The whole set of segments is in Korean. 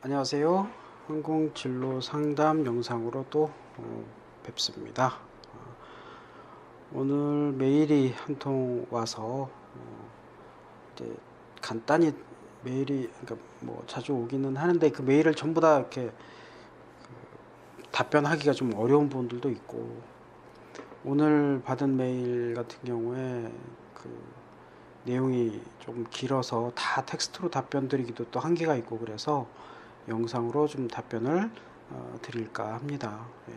안녕하세요. 항공진로 상담 영상으로 또 뵙습니다. 오늘 메일이 한 통 와서 이제 간단히 메일이 그러니까 뭐 자주 오기는 하는데 그 메일을 전부 다 이렇게 답변하기가 좀 어려운 부분들도 있고, 오늘 받은 메일 같은 경우에 그 내용이 좀 길어서 다 텍스트로 답변 드리기도 또 한계가 있고, 그래서 영상으로 좀 답변을 드릴까 합니다. 예.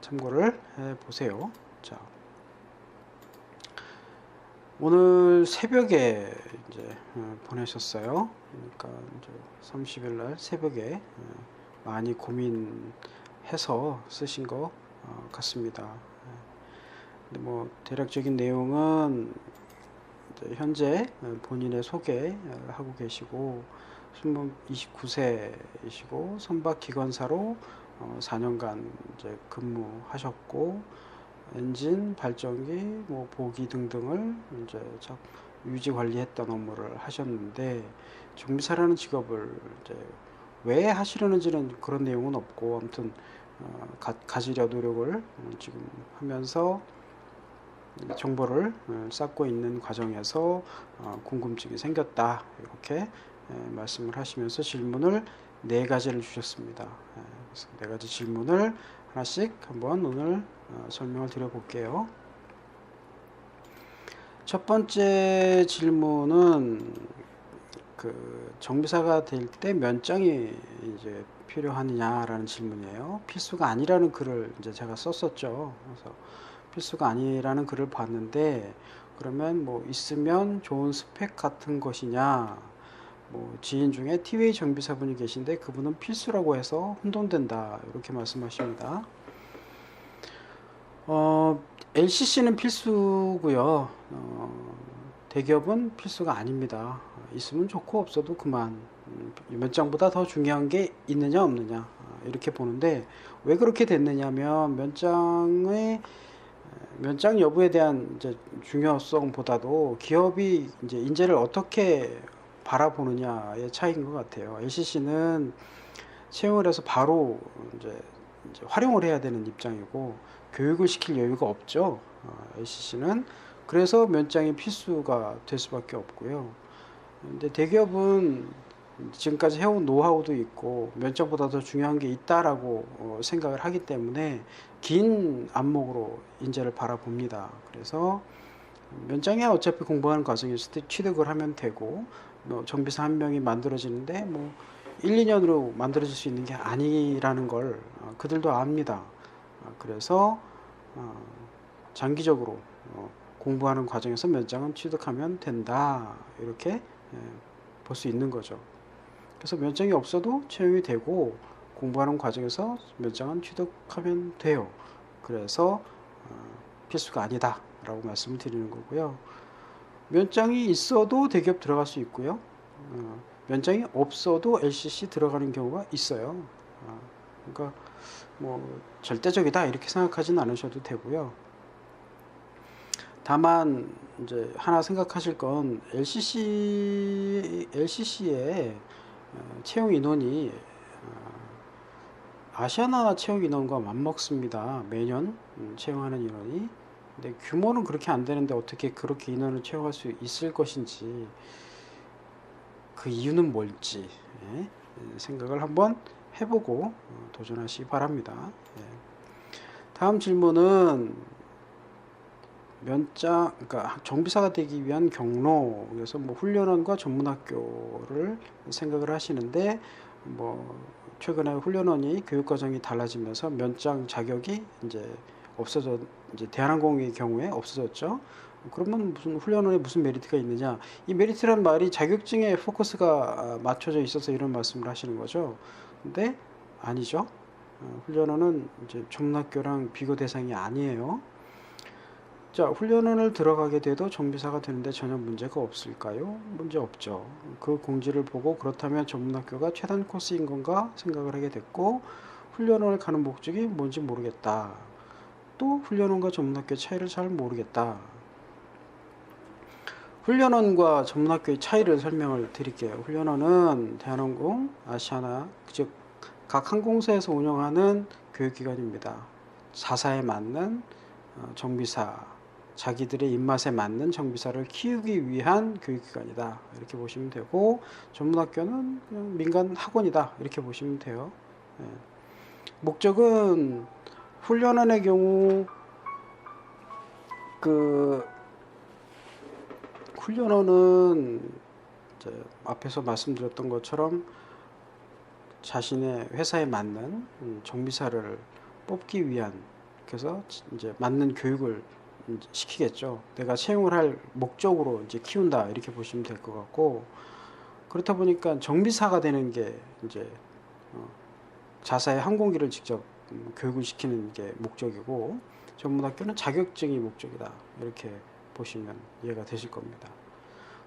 참고를 해 보세요. 자, 오늘 새벽에 이제 보내셨어요. 그러니까 이제 30일 날 새벽에 많이 고민해서 쓰신 것 같습니다. 근데 뭐 대략적인 내용은 이제 현재 본인의 소개하고 계시고, 신분 29세이시고 선박 기관사로 4년간 이제 근무하셨고, 엔진, 발전기, 뭐 보기 등등을 이제 유지 관리했던 업무를 하셨는데, 정비사라는 직업을 이제 왜 하시려는지는 그런 내용은 없고, 아무튼 가지려 노력을 지금 하면서 정보를 쌓고 있는 과정에서 궁금증이 생겼다, 이렇게 말씀을 하시면서 질문을 4가지를 주셨습니다. 그래서 4가지 질문을 하나씩 한번 오늘 설명을 드려 볼게요. 첫 번째 질문은 그 정비사가 될 때 면장이 이제 필요하느냐라는 질문이에요. 필수가 아니라는 글을 이제 제가 썼었죠. 그래서 필수가 아니라는 글을 봤는데, 그러면 뭐 있으면 좋은 스펙 같은 것이냐, 뭐 지인 중에 티웨이 정비사분이 계신데 그분은 필수라고 해서 혼돈된다, 이렇게 말씀하십니다. LCC는 필수고요. 대기업은 필수가 아닙니다. 있으면 좋고 없어도 그만. 면장보다 더 중요한 게 있느냐 없느냐, 이렇게 보는데, 왜 그렇게 됐느냐면 면장 여부에 대한 이제 중요성보다도 기업이 이제 인재를 어떻게 바라보느냐의 차이인 것 같아요. LCC는 채용을 해서 바로 이제 활용을 해야 되는 입장이고, 교육을 시킬 여유가 없죠. LCC는. 그래서 면장이 필수가 될 수밖에 없고요. 근데 대기업은 지금까지 해온 노하우도 있고 면장보다 더 중요한 게 있다라고 생각을 하기 때문에 긴 안목으로 인재를 바라봅니다. 그래서 면장이야 어차피 공부하는 과정에서 취득을 하면 되고, 뭐 정비사 한 명이 만들어지는데 뭐 1, 2년으로 만들어질 수 있는 게 아니라는 걸 그들도 압니다. 그래서 장기적으로 공부하는 과정에서 면장은 취득하면 된다, 이렇게 볼 수 있는 거죠. 그래서 면장이 없어도 채용이 되고 공부하는 과정에서 면장은 취득하면 돼요. 그래서 필수가 아니다 라고 말씀을 드리는 거고요. 면장이 있어도 대기업 들어갈 수 있고요. 면장이 없어도 LCC 들어가는 경우가 있어요. 그러니까 뭐 절대적이다 이렇게 생각하지는 않으셔도 되고요. 다만 이제 하나 생각하실 건 LCC의 채용 인원이 아시아나 채용 인원과 맞먹습니다. 매년 채용하는 인원이. 근데 규모는 그렇게 안 되는데 어떻게 그렇게 인원을 채용할 수 있을 것인지, 그 이유는 뭘지 생각을 한번 해보고 도전하시기 바랍니다. 다음 질문은 그러니까 정비사가 되기 위한 경로, 그래서 뭐 훈련원과 전문학교를 생각을 하시는데, 뭐 최근에 훈련원이 교육과정이 달라지면서 면장 자격이 이제 이제 대한항공의 경우에 없어졌죠. 그러면 무슨 훈련원에 무슨 메리트가 있느냐? 이 메리트란 말이 자격증에 포커스가 맞춰져 있어서 이런 말씀을 하시는 거죠. 근데 아니죠. 훈련원은 이제 전문학교랑 비교 대상이 아니에요. 자, 훈련원을 들어가게 돼도 정비사가 되는데 전혀 문제가 없을까요? 문제 없죠. 그 공지를 보고 그렇다면 전문학교가 최단 코스인 건가 생각을 하게 됐고, 훈련원을 가는 목적이 뭔지 모르겠다. 또 훈련원과 전문학교 차이를 잘 모르겠다. 훈련원과 전문학교의 차이를 설명을 드릴게요. 훈련원은 대한항공, 아시아나, 즉 각 항공사에서 운영하는 교육기관입니다. 자사에 맞는 정비사, 자기들의 입맛에 맞는 정비사를 키우기 위한 교육기관이다. 이렇게 보시면 되고, 전문학교는 그냥 민간 학원이다. 이렇게 보시면 돼요. 예. 목적은 훈련원의 경우 훈련원은 이제 앞에서 말씀드렸던 것처럼 자신의 회사에 맞는 정비사를 뽑기 위한, 그래서 이제 맞는 교육을 시키겠죠. 내가 채용을 할 목적으로 이제 키운다, 이렇게 보시면 될 것 같고, 그렇다 보니까 정비사가 되는 게 이제 자사의 항공기를 직접 교육을 시키는 게 목적이고, 전문학교는 자격증이 목적이다, 이렇게 보시면 이해가 되실 겁니다.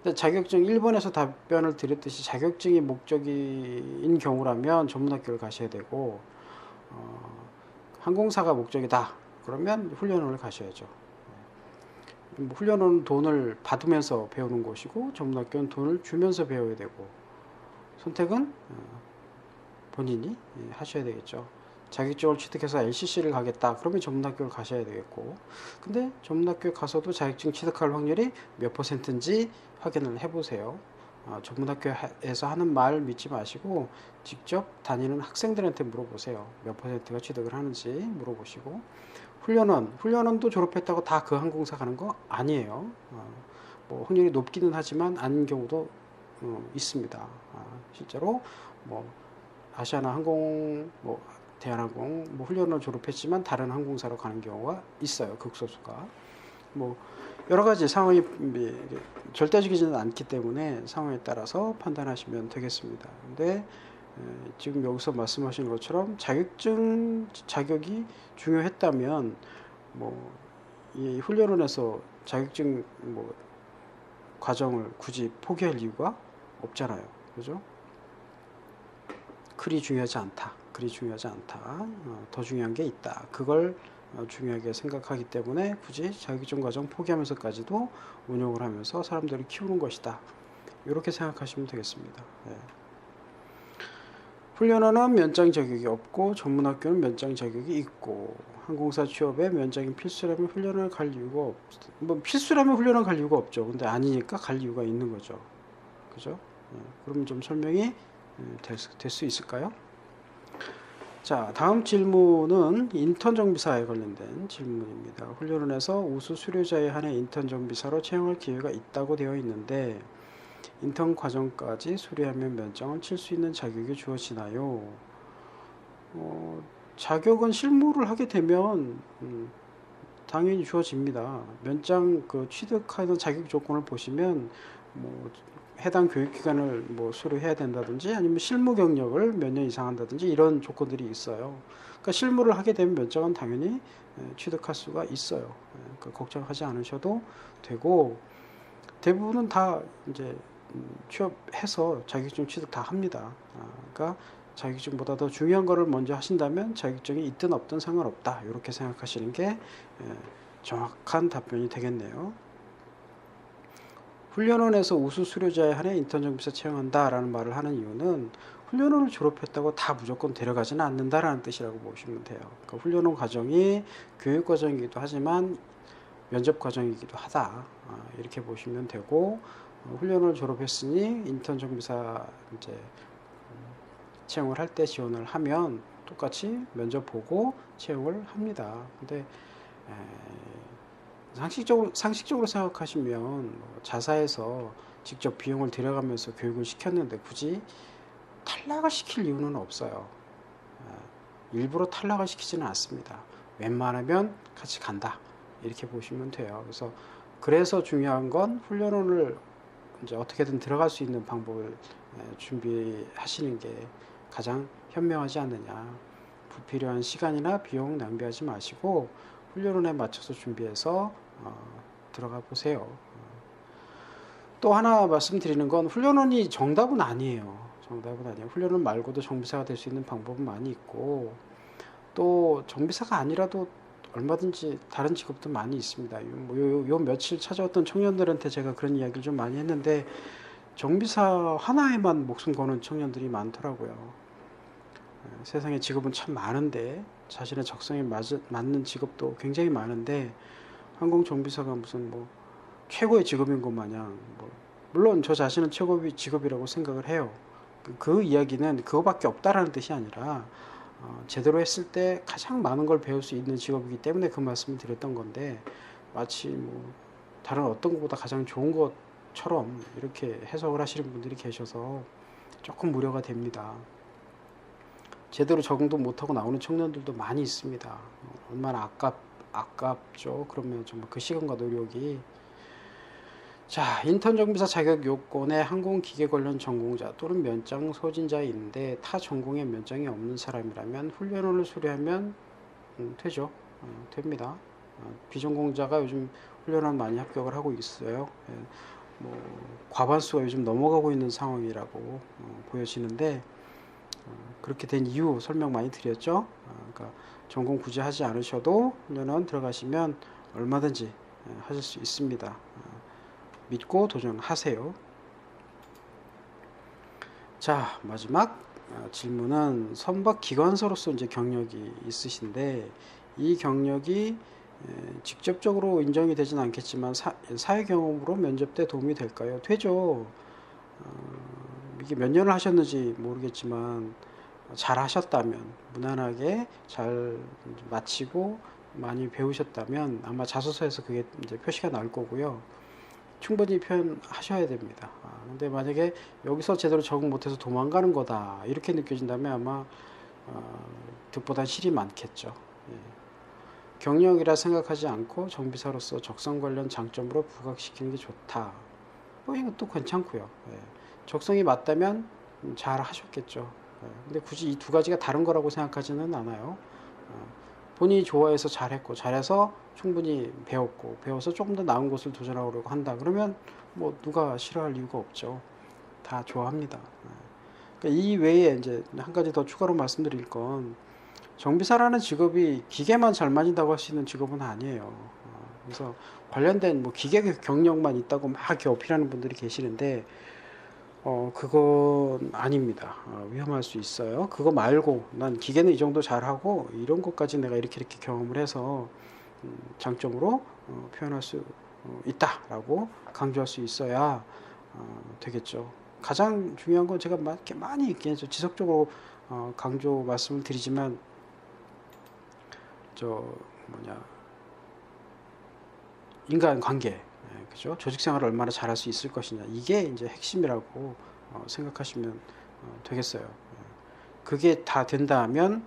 근데 자격증 1번에서 답변을 드렸듯이 자격증이 목적인 경우라면 전문학교를 가셔야 되고, 항공사가 목적이다 그러면 훈련원을 가셔야죠. 훈련원은 돈을 받으면서 배우는 곳이고, 전문학교는 돈을 주면서 배워야 되고, 선택은 본인이 하셔야 되겠죠. 자격증을 취득해서 LCC를 가겠다 그러면 전문학교를 가셔야 되겠고, 근데 전문학교에 가서도 자격증 취득할 확률이 몇 %인지 확인을 해보세요. 전문학교에서 하는 말 믿지 마시고 직접 다니는 학생들한테 물어보세요. 몇 %가 취득을 하는지 물어보시고, 훈련원도 졸업했다고 다 그 항공사 가는 거 아니에요. 뭐 확률이 높기는 하지만 아닌 경우도 있습니다. 실제로 뭐 아시아나 항공, 뭐 대한항공, 뭐 훈련을 졸업했지만 다른 항공사로 가는 경우가 있어요. 극소수가. 뭐 여러 가지 상황이 절대적이지는 않기 때문에 상황에 따라서 판단하시면 되겠습니다. 근데 지금 여기서 말씀하신 것처럼 자격이 중요했다면 뭐 이 훈련원에서 자격증 뭐 과정을 굳이 포기할 이유가 없잖아요. 그죠? 그리 중요하지 않다. 더 중요한 게 있다. 그걸 중요하게 생각하기 때문에 굳이 자격증 과정 포기하면서까지도 운영을 하면서 사람들을 키우는 것이다. 이렇게 생각하시면 되겠습니다. 예. 훈련원은 면장 자격이 없고 전문학교는 면장 자격이 있고, 항공사 취업에 면장이 필수라면 훈련을 갈 이유가 뭐 필수라면 훈련을 갈 이유가 없죠. 근데 아니니까 갈 이유가 있는 거죠. 그죠? 예. 그러면 좀 설명이 될 수 있을까요? 자, 다음 질문은 인턴 정비사에 관련된 질문입니다. 훈련원에서 우수 수료자에 한해 인턴 정비사로 채용할 기회가 있다고 되어 있는데, 인턴 과정까지 수료하면 면장을 칠 수 있는 자격이 주어지나요? 자격은 실무를 하게 되면 당연히 주어집니다. 면장 취득하는 자격 조건을 보시면 뭐 해당 교육기관을 뭐 수료해야 된다든지, 아니면 실무 경력을 몇 년 이상 한다든지, 이런 조건들이 있어요. 그러니까 실무를 하게 되면 면장은 당연히 취득할 수가 있어요. 그러니까 걱정하지 않으셔도 되고, 대부분은 다 이제 취업해서 자격증 취득 다 합니다. 그러니까 자격증보다 더 중요한 거를 먼저 하신다면 자격증이 있든 없든 상관없다, 이렇게 생각하시는 게 정확한 답변이 되겠네요. 훈련원에서 우수 수료자에 한해 인턴 정비사 채용한다 라는 말을 하는 이유는, 훈련원을 졸업했다고 다 무조건 데려가지는 않는다라는 뜻이라고 보시면 돼요. 그러니까 훈련원 과정이 교육 과정이기도 하지만 면접 과정이기도 하다, 이렇게 보시면 되고, 훈련을 졸업했으니 인턴 정비사 이제 채용을 할 때 지원을 하면 똑같이 면접 보고 채용을 합니다. 근데 상식적으로 생각하시면 뭐 자사에서 직접 비용을 들여가면서 교육을 시켰는데 굳이 탈락을 시킬 이유는 없어요. 일부러 탈락을 시키지는 않습니다. 웬만하면 같이 간다, 이렇게 보시면 돼요. 그래서 중요한 건 훈련원을 이제 어떻게든 들어갈 수 있는 방법을 준비하시는 게 가장 현명하지 않느냐. 불필요한 시간이나 비용 낭비하지 마시고 훈련원에 맞춰서 준비해서 들어가 보세요. 또 하나 말씀드리는 건, 훈련원이 정답은 아니에요. 훈련원 말고도 정비사가 될 수 있는 방법은 많이 있고, 또 정비사가 아니라도 얼마든지 다른 직업도 많이 있습니다. 요 며칠 찾아왔던 청년들한테 제가 그런 이야기를 좀 많이 했는데 정비사 하나에만 목숨 거는 청년들이 많더라고요. 세상에 직업은 참 많은데 자신의 적성에 맞는 직업도 굉장히 많은데 항공정비사가 무슨 뭐 최고의 직업인 것 마냥, 뭐 물론 저 자신은 최고의 직업이라고 생각을 해요. 그 이야기는 그거밖에 없다라는 뜻이 아니라 제대로 했을 때 가장 많은 걸 배울 수 있는 직업이기 때문에 그 말씀을 드렸던 건데, 마치 뭐 다른 어떤 것보다 가장 좋은 것처럼 이렇게 해석을 하시는 분들이 계셔서 조금 우려가 됩니다. 제대로 적응도 못하고 나오는 청년들도 많이 있습니다. 얼마나 아깝죠. 그러면 정말 그 시간과 노력이. 자, 인턴 정비사 자격 요건에 항공기계 관련 전공자 또는 면장 소진자인데 타 전공에 면장이 없는 사람이라면 훈련원을 수료하면 되죠. 됩니다. 비전공자가 요즘 훈련원 많이 합격을 하고 있어요. 뭐 과반수가 요즘 넘어가고 있는 상황이라고 보여지는데, 그렇게 된 이유 설명 많이 드렸죠. 그러니까 전공 굳이 하지 않으셔도 훈련원 들어가시면 얼마든지 하실 수 있습니다. 믿고 도전하세요. 자, 마지막 질문은 선박 기관사로서 이제 경력이 있으신데 이 경력이 직접적으로 인정이 되진 않겠지만 사회 경험으로 면접 때 도움이 될까요? 되죠. 이게 몇 년을 하셨는지 모르겠지만 잘 하셨다면, 무난하게 잘 마치고 많이 배우셨다면 아마 자소서에서 그게 이제 표시가 날 거고요. 충분히 표현하셔야 됩니다. 근데 만약에 여기서 제대로 적응 못해서 도망가는 거다 이렇게 느껴진다면 아마 득보단 실이 많겠죠. 예. 경력이라 생각하지 않고 정비사로서 적성 관련 장점으로 부각시키는 게 좋다. 뭐 이것도 괜찮고요. 예. 적성이 맞다면 잘 하셨겠죠. 예. 근데 굳이 이 두 가지가 다른 거라고 생각하지는 않아요. 본인이 좋아해서 잘했고, 잘해서 충분히 배웠고, 배워서 조금 더 나은 곳을 도전하려고 한다. 그러면 뭐 누가 싫어할 이유가 없죠. 다 좋아합니다. 그러니까 이 외에 이제 한 가지 더 추가로 말씀드릴 건, 정비사라는 직업이 기계만 잘 만진다고 할 수 있는 직업은 아니에요. 그래서 관련된 뭐 기계 경력만 있다고 막 이렇게 어필하는 분들이 계시는데 그건 아닙니다. 위험할 수 있어요. 그거 말고 난 기계는 이 정도 잘하고 이런 것까지 내가 이렇게 경험을 해서 장점으로 표현할 수 있다라고 강조할 수 있어야 되겠죠. 가장 중요한 건 제가 이렇게 많이 지속적으로 강조 말씀을 드리지만 인간관계, 그죠? 조직 생활을 얼마나 잘할 수 있을 것이냐, 이게 이제 핵심이라고 생각하시면 되겠어요. 그게 다 된다면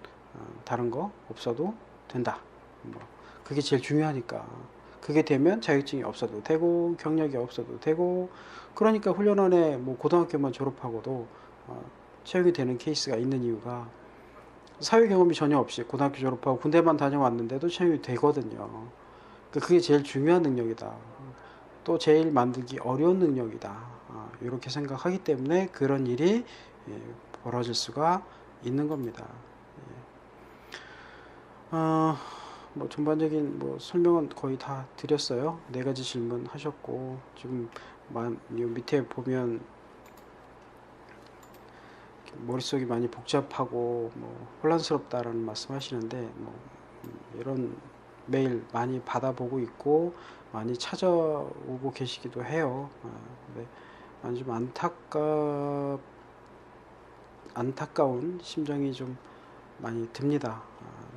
다른 거 없어도 된다. 그게 제일 중요하니까. 그게 되면 자격증이 없어도 되고 경력이 없어도 되고, 그러니까 훈련원에 뭐 고등학교만 졸업하고도 채용이 되는 케이스가 있는 이유가 사회 경험이 전혀 없이 고등학교 졸업하고 군대만 다녀왔는데도 채용이 되거든요. 그게 제일 중요한 능력이다. 또 제일 만들기 어려운 능력이다. 이렇게 생각하기 때문에 그런 일이 벌어질 수가 있는 겁니다. 뭐 전반적인 뭐 설명은 거의 다 드렸어요. 4가지 질문 하셨고, 지금 밑에 보면 머릿속이 많이 복잡하고 뭐 혼란스럽다라는 말씀하시는데, 뭐 이런 메일 많이 받아보고 있고 많이 찾아오고 계시기도 해요. 근데 좀 안타까운 심정이 좀 많이 듭니다.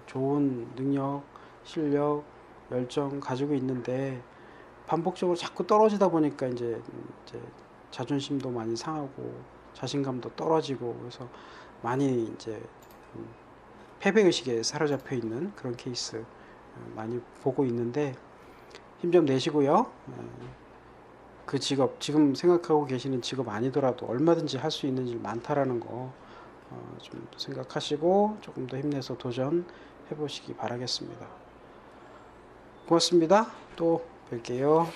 좋은 능력, 실력, 열정 가지고 있는데 반복적으로 자꾸 떨어지다 보니까 이제 자존심도 많이 상하고 자신감도 떨어지고, 그래서 많이 이제 패배의식에 사로잡혀 있는 그런 케이스 많이 보고 있는데, 힘 좀 내시고요. 그 직업, 지금 생각하고 계시는 직업 아니더라도 얼마든지 할 수 있는 일 많다라는 거 좀 생각하시고 조금 더 힘내서 도전해 보시기 바라겠습니다. 고맙습니다. 또 뵐게요.